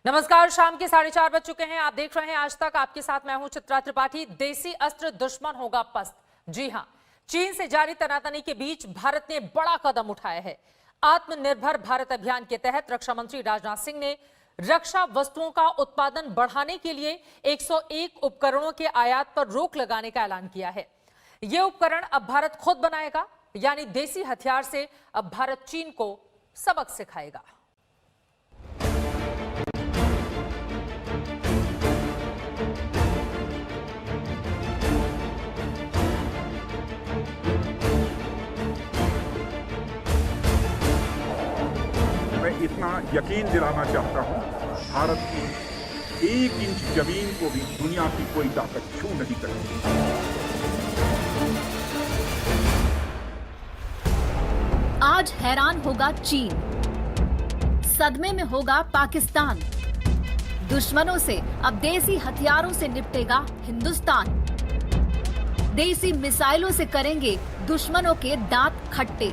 नमस्कार, शाम के 4:30 बज चुके हैं। आप देख रहे हैं आज तक। आपके साथ मैं हूं चित्रा त्रिपाठी। देसी अस्त्र दुश्मन होगा पस्त। जी हां, चीन से जारी तनातनी के बीच भारत ने बड़ा कदम उठाया है। आत्मनिर्भर भारत अभियान के तहत रक्षा मंत्री राजनाथ सिंह ने रक्षा वस्तुओं का उत्पादन बढ़ाने के लिए 101 उपकरणों के आयात पर रोक लगाने का ऐलान किया है। ये उपकरण अब भारत खुद बनाएगा, यानी देसी हथियार से अब भारत चीन को सबक सिखाएगा। मैं इतना यकीन दिलाना चाहता हूं, भारत की 1 इंच जमीन को भी दुनिया की कोई ताकत छू नहीं सकती। आज हैरान होगा चीन, सदमे में होगा पाकिस्तान। दुश्मनों से अब देसी हथियारों से निपटेगा हिंदुस्तान। देसी मिसाइलों से करेंगे दुश्मनों के दांत खट्टे।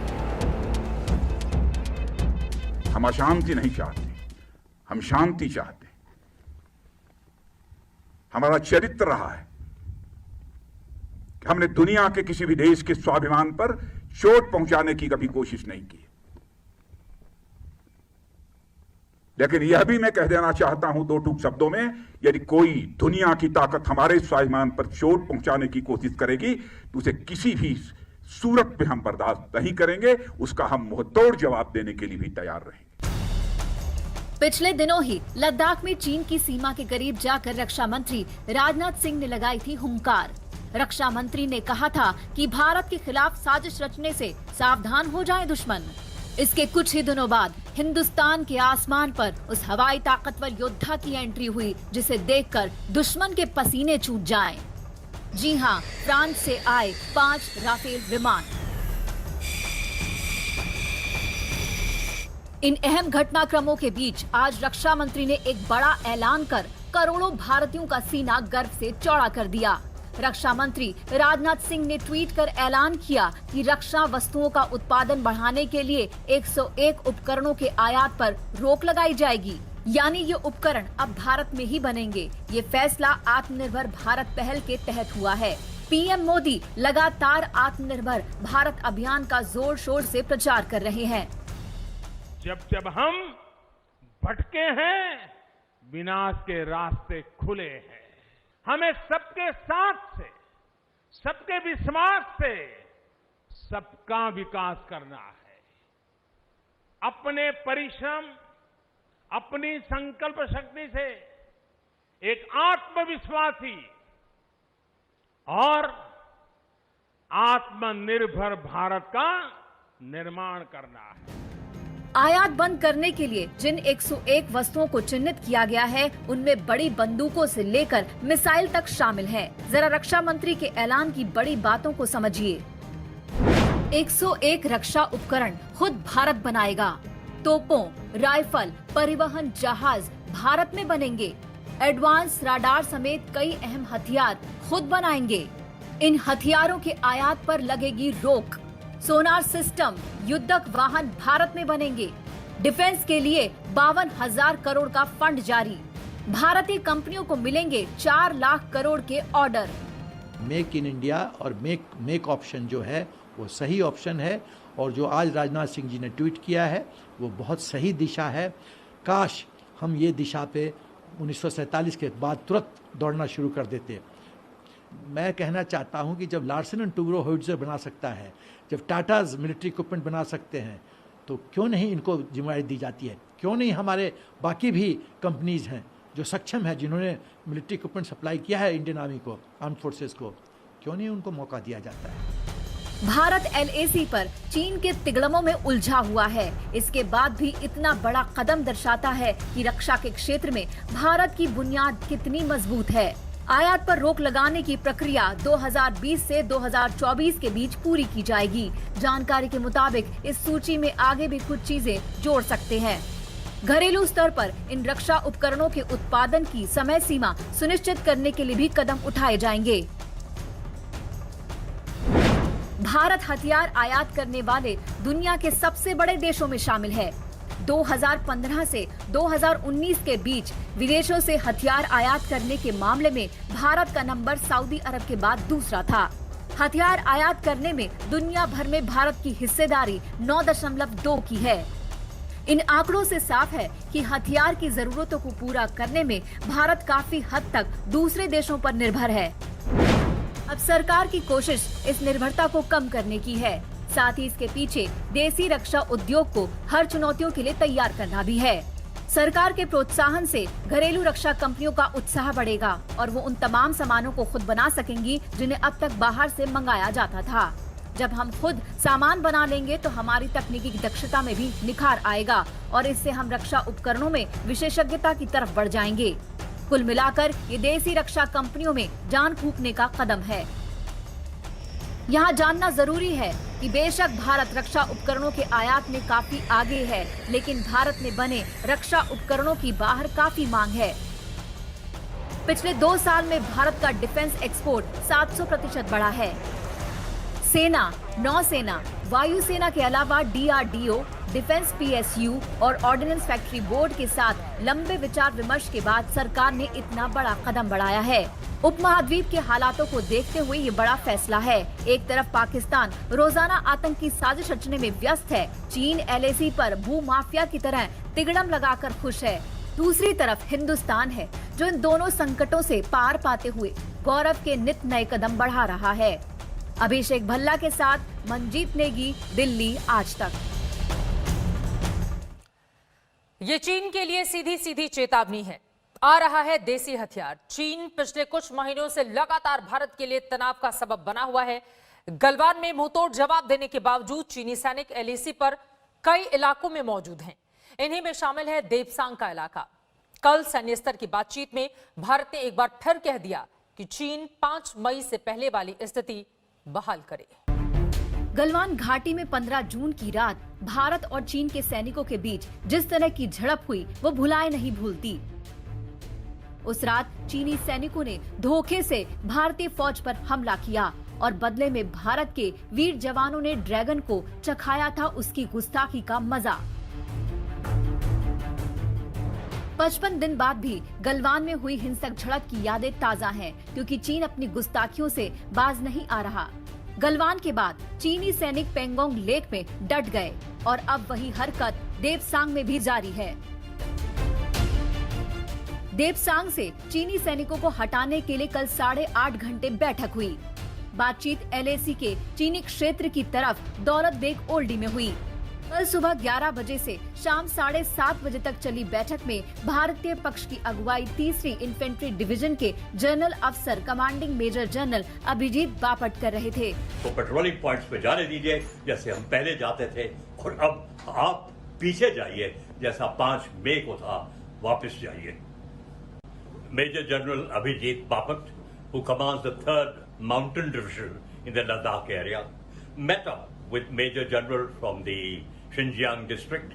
हम अशांति नहीं चाहते, हम शांति चाहते। हमारा चरित्र रहा है कि हमने दुनिया के किसी भी देश के स्वाभिमान पर चोट पहुंचाने की कभी कोशिश नहीं की। लेकिन यह भी मैं कह देना चाहता हूं 2 टूक शब्दों में, यदि कोई दुनिया की ताकत हमारे स्वाभिमान पर चोट पहुंचाने की कोशिश करेगी तो उसे किसी भी सूरत में हम बर्दाश्त नहीं करेंगे। उसका हम मुंहतोड़ जवाब देने के लिए भी तैयार रहेंगे। पिछले दिनों ही लद्दाख में चीन की सीमा के करीब जाकर रक्षा मंत्री राजनाथ सिंह ने लगाई थी हुंकार। रक्षा मंत्री ने कहा था कि भारत के खिलाफ साजिश रचने से सावधान हो जाएं दुश्मन। इसके कुछ ही दिनों बाद हिंदुस्तान के आसमान पर उस हवाई ताकतवर योद्धा की एंट्री हुई जिसे देखकर दुश्मन के पसीने छूट जाएं। जी हां, फ्रांस से आए 5 राफेल विमान। इन अहम घटनाक्रमों के बीच आज रक्षा मंत्री ने एक बड़ा ऐलान कर करोड़ों भारतीयों का सीना गर्व से चौड़ा कर दिया। रक्षा मंत्री राजनाथ सिंह ने ट्वीट कर ऐलान किया कि रक्षा वस्तुओं का उत्पादन बढ़ाने के लिए 101 उपकरणों के आयात पर रोक लगाई जाएगी, यानी ये उपकरण अब भारत में ही बनेंगे। ये फैसला आत्मनिर्भर भारत पहल के तहत हुआ है। पीएम मोदी लगातार आत्मनिर्भर भारत अभियान का जोर शोर से प्रचार कर रहे हैं। जब हम भटके हैं, विनाश के रास्ते खुले हैं। हमें सबके साथ से, सबके विश्वास से सबका विकास करना है। अपने परिश्रम, अपनी संकल्प शक्ति से एक आत्मविश्वासी और आत्मनिर्भर भारत का निर्माण करना है। आयात बंद करने के लिए जिन 101 वस्तुओं को चिन्हित किया गया है, उनमें बड़ी बंदूकों से लेकर मिसाइल तक शामिल है। जरा रक्षा मंत्री के ऐलान की बड़ी बातों को समझिए। 101 रक्षा उपकरण खुद भारत बनाएगा। तोपों, राइफल, परिवहन जहाज भारत में बनेंगे। एडवांस राडार समेत कई अहम हथियार खुद बनाएंगे। इन हथियारों के आयात पर लगेगी रोक। सोनार सिस्टम, युद्धक वाहन भारत में बनेंगे। डिफेंस के लिए 52,000 करोड़ का फंड जारी। भारतीय कंपनियों को मिलेंगे 4 लाख करोड़ के ऑर्डर। मेक इन इंडिया और मेक ऑप्शन जो है वो सही ऑप्शन है, और जो आज राजनाथ सिंह जी ने ट्वीट किया है वो बहुत सही दिशा है। काश हम ये दिशा पे 1947 के बाद तुरंत दौड़ना शुरू कर देते। मैं कहना चाहता हूं कि जब लार्सन एंड टूब्रो होवित्जर बना सकता है, जब टाटाज मिलिट्री इक्विपमेंट बना सकते हैं, तो क्यों नहीं इनको जिम्मेदारी दी जाती है? क्यों नहीं हमारे बाकी भी कंपनीज हैं जो सक्षम है, जिन्होंने मिलिट्री इक्विपमेंट सप्लाई किया है इंडियन आर्मी को, आर्म फोर्सेस को, क्यों नहीं उनको मौका दिया जाता है? भारत LAC पर चीन के तिगड़मों में उलझा हुआ है। इसके बाद भी इतना बड़ा कदम दर्शाता है कि रक्षा के क्षेत्र में भारत की बुनियाद कितनी मजबूत है। आयात पर रोक लगाने की प्रक्रिया 2020 से 2024 के बीच पूरी की जाएगी। जानकारी के मुताबिक इस सूची में आगे भी कुछ चीजें जोड़ सकते हैं। घरेलू स्तर पर इन रक्षा उपकरणों के उत्पादन की समय सीमा सुनिश्चित करने के लिए भी कदम उठाए जाएंगे। भारत हथियार आयात करने वाले दुनिया के सबसे बड़े देशों में शामिल है। 2015 से 2019 के बीच विदेशों से हथियार आयात करने के मामले में भारत का नंबर सऊदी अरब के बाद दूसरा था। हथियार आयात करने में दुनिया भर में भारत की हिस्सेदारी 9.2 की है। इन आंकड़ों से साफ है कि हथियार की जरूरतों को पूरा करने में भारत काफी हद तक दूसरे देशों पर निर्भर है। अब सरकार की कोशिश इस निर्भरता को कम करने की है। साथ ही इसके पीछे देसी रक्षा उद्योग को हर चुनौतियों के लिए तैयार करना भी है। सरकार के प्रोत्साहन से घरेलू रक्षा कंपनियों का उत्साह बढ़ेगा और वो उन तमाम सामानों को खुद बना सकेंगी जिन्हें अब तक बाहर से मंगाया जाता था। जब हम खुद सामान बना लेंगे तो हमारी तकनीकी दक्षता में भी निखार आएगा और इससे हम रक्षा उपकरणों में विशेषज्ञता की तरफ बढ़ जाएंगे। कुल मिलाकर ये देसी रक्षा कंपनियों में जान फूंकने का कदम है। यहाँ जानना जरूरी है कि बेशक भारत रक्षा उपकरणों के आयात में काफी आगे है, लेकिन भारत में बने रक्षा उपकरणों की बाहर काफी मांग है। पिछले 2 साल में भारत का डिफेंस एक्सपोर्ट 700% बढ़ा है। सेना, नौसेना, वायुसेना के अलावा DRDO, डिफेंस PSU और ऑर्डिनेंस फैक्ट्री बोर्ड के साथ लंबे विचार विमर्श के बाद सरकार ने इतना बड़ा कदम बढ़ाया है। उपमहाद्वीप के हालातों को देखते हुए ये बड़ा फैसला है। एक तरफ पाकिस्तान रोजाना आतंकी साजिश रचने में व्यस्त है। चीन LAC पर भू माफिया की तरह तिगड़म लगाकर खुश है। दूसरी तरफ हिंदुस्तान है जो इन दोनों संकटों से पार पाते हुए गौरव के नित नए कदम बढ़ा रहा है। अभिषेक भल्ला के साथ मनजीत नेगी, दिल्ली आज तक। ये चीन के लिए सीधी सीधी चेतावनी है। आ रहा है देसी हथियार। चीन पिछले कुछ महीनों से लगातार भारत के लिए तनाव का सबब बना हुआ है। गलवान में मुंहतोड़ जवाब देने के बावजूद चीनी सैनिक LAC पर कई इलाकों में मौजूद हैं। इन्हीं में शामिल है देपसांग का इलाका। कल सैन्य स्तर की बातचीत में भारत ने एक बार फिर कह दिया कि चीन 5 मई से पहले वाली स्थिति बहाल करे। गलवान घाटी में 15 जून की रात भारत और चीन के सैनिकों के बीच जिस तरह की झड़प हुई वो भुलाए नहीं भूलती। उस रात चीनी सैनिकों ने धोखे से भारतीय फौज पर हमला किया और बदले में भारत के वीर जवानों ने ड्रैगन को चखाया था उसकी गुस्ताखी का मजा। 55 दिन बाद भी गलवान में हुई हिंसक झड़प की यादें ताजा हैं, क्योंकि चीन अपनी गुस्ताखियों से बाज नहीं आ रहा। गलवान के बाद चीनी सैनिक पेंगोंग लेक में डट गए और अब वही हरकत देपसांग में भी जारी है। देपसांग से चीनी सैनिकों को हटाने के लिए कल 8.5 घंटे बैठक हुई। बातचीत LAC के चीनी क्षेत्र की तरफ दौलत बेग ओल्डी में हुई। कल सुबह 11 बजे से शाम 7:30 बजे तक चली बैठक में भारतीय पक्ष की अगुवाई 3री इन्फेंट्री डिवीजन के जनरल अफसर commanding major general Abhijit Bapat कर रहे थे। तो पेट्रोलिंग पॉइंट्स पे जाने दीजिए जैसे हम पहले जाते थे, और अब आप पीछे जाइए जैसा 5 मई को था, वापस जाइए। Major general Abhijit Bapat, who commands the 3rd Mountain Division in the Ladakh area, met up with Major General from the Xinjiang district.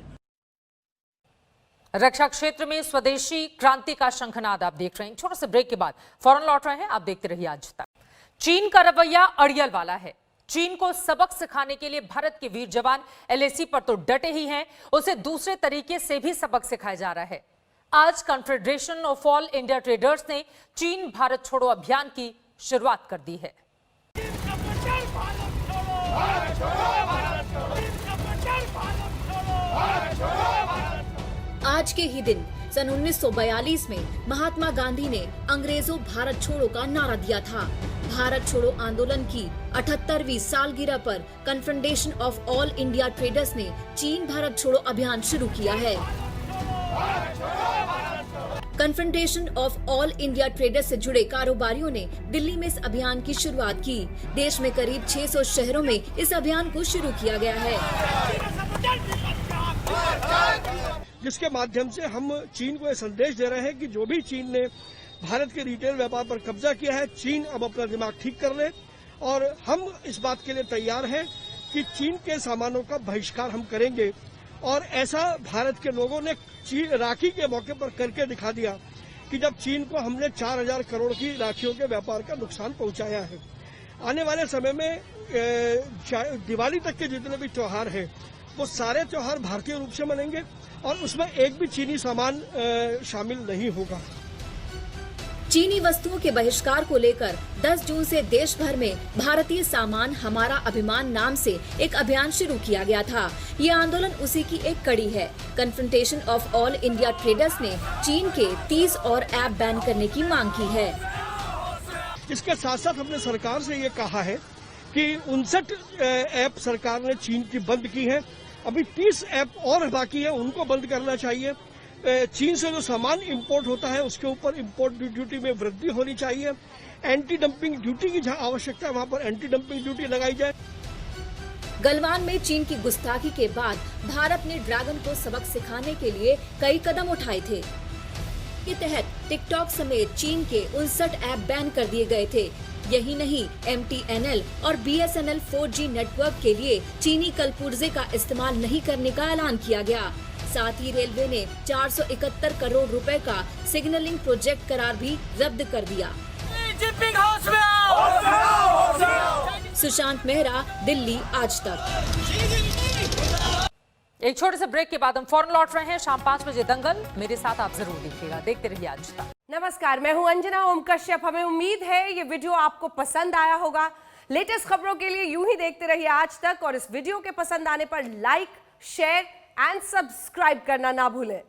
रक्षा क्षेत्र में स्वदेशी क्रांति का शंखनाद आप देख रहे हैं। छोटे से ब्रेक के बाद फौरन लौट रहे हैं, आप देखते रहिए आज तक। चीन का रवैया अड़ियल वाला है। चीन को सबक सिखाने के लिए भारत के वीर जवान LAC पर तो डटे ही हैं, उसे दूसरे तरीके से भी सबक सिखाया जा रहा है। आज confederation of all India traders ने चीन भारत छोड़ो अभियान की शुरुआत कर दी है। आज के ही दिन सन 1942 में महात्मा गांधी ने अंग्रेजों भारत छोड़ो का नारा दिया था। भारत छोड़ो आंदोलन की 78वीं सालगिरह पर confederation of all India traders ने चीन भारत छोड़ो अभियान शुरू किया है। Confederation of all India traders से जुड़े कारोबारियों ने दिल्ली में इस अभियान की शुरुआत की। देश में करीब 600 शहरों में इस अभियान को शुरू किया गया है, जिसके माध्यम से हम चीन को यह संदेश दे रहे हैं कि जो भी चीन ने भारत के रिटेल व्यापार पर कब्जा किया है, चीन अब अपना दिमाग ठीक कर ले, और हम इस बात के लिए तैयार हैं कि चीन के सामानों का बहिष्कार हम करेंगे। और ऐसा भारत के लोगों ने राखी के मौके पर करके दिखा दिया कि जब चीन को हमने 4000 करोड़ की राखियों के व्यापार का नुकसान पहुंचाया है। आने वाले समय में दिवाली तक के जितने भी त्योहार हैं वो सारे त्योहार भारतीय रूप से मनेंगे और उसमें एक भी चीनी सामान शामिल नहीं होगा। चीनी वस्तुओं के बहिष्कार को लेकर 10 जून से देश भर में भारतीय सामान हमारा अभिमान नाम से एक अभियान शुरू किया गया था। ये आंदोलन उसी की एक कड़ी है। Confrontation of all India traders ने चीन के 30 और ऐप बैन करने की मांग की है। इसके साथ साथ हमने सरकार से ये कहा है कि 59 ऐप सरकार ने चीन की बंद की है। अभी 30 ऐप और बाकी है, उनको बंद करना चाहिए। चीन से जो सामान इंपोर्ट होता है उसके ऊपर इंपोर्ट ड्यूटी में वृद्धि होनी चाहिए। एंटी डंपिंग ड्यूटी की जहां आवश्यकता है वहां पर एंटी डंपिंग ड्यूटी लगाई जाए। गलवान में चीन की गुस्ताखी के बाद भारत ने ड्रैगन को सबक सिखाने के लिए कई कदम उठाए थे। के तहत टिकटॉक समेत चीन के 59 ऐप बैन कर दिए गए थे। यही नहीं, MTNL और BSNL 4G नेटवर्क के लिए चीनी कलपुर्जे का इस्तेमाल नहीं करने का ऐलान किया गया। साथ ही रेलवे ने 471 करोड़ रुपए का सिग्नलिंग प्रोजेक्ट करार भी रद्द कर दिया। सुशांत मेहरा, दिल्ली आज तक। एक छोटे से ब्रेक के बाद हम फौरन लौट रहे हैं। शाम 5 बजे दंगल मेरे साथ आप जरूर देखिएगा। देखते रहिए आज तक। नमस्कार, मैं हूं अंजना ओम कश्यप। हमें उम्मीद है ये वीडियो आपको पसंद आया होगा। लेटेस्ट खबरों के लिए यूं ही देखते रहिए आज तक और इस वीडियो के पसंद आने पर लाइक, शेयर एंड सब्सक्राइब करना ना भूलें।